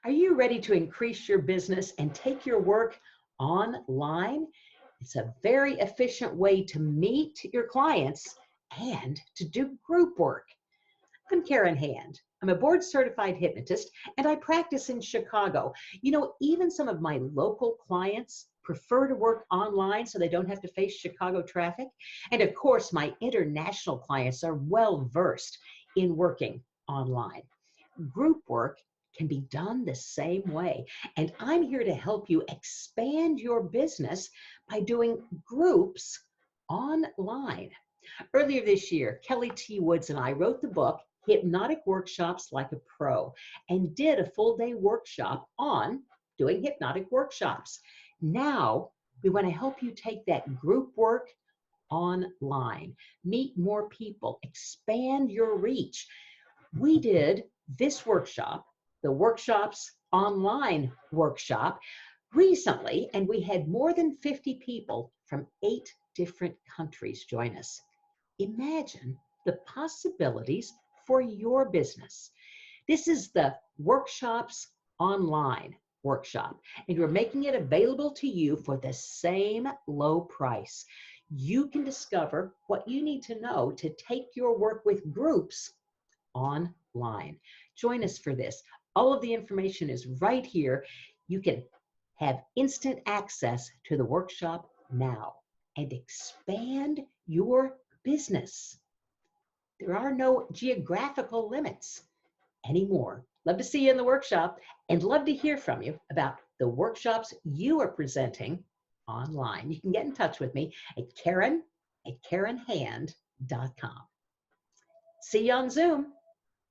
Are you ready to increase your business and take your work online? It's a very efficient way to meet your clients and to do group work. I'm Karen Hand. I'm a board certified hypnotist and I practice in Chicago. Even some of my local clients prefer to work online so they don't have to face Chicago traffic. And of course, my international clients are well versed in working online. Group work can be done the same way. And I'm here to help you expand your business by doing groups online. Earlier this year, Kelly T. Woods and I wrote the book, Hypnotic Workshops Like a Pro, and did a full day workshop on doing hypnotic workshops. Now, we want to help you take that group work online, meet more people, expand your reach. We did this workshop, the Workshops Online workshop, recently, and we had more than 50 people from 8 different countries join us. Imagine the possibilities for your business. This is the Workshops Online workshop, and we're making it available to you for the same low price. You can discover what you need to know to take your work with groups online. Join us for this. All of the information is right here. You can have instant access to the workshop now and expand your business. There are no geographical limits anymore. Love to see you in the workshop and love to hear from you about the workshops you are presenting online. You can get in touch with me at Karen@KarenHand.com. See you on Zoom.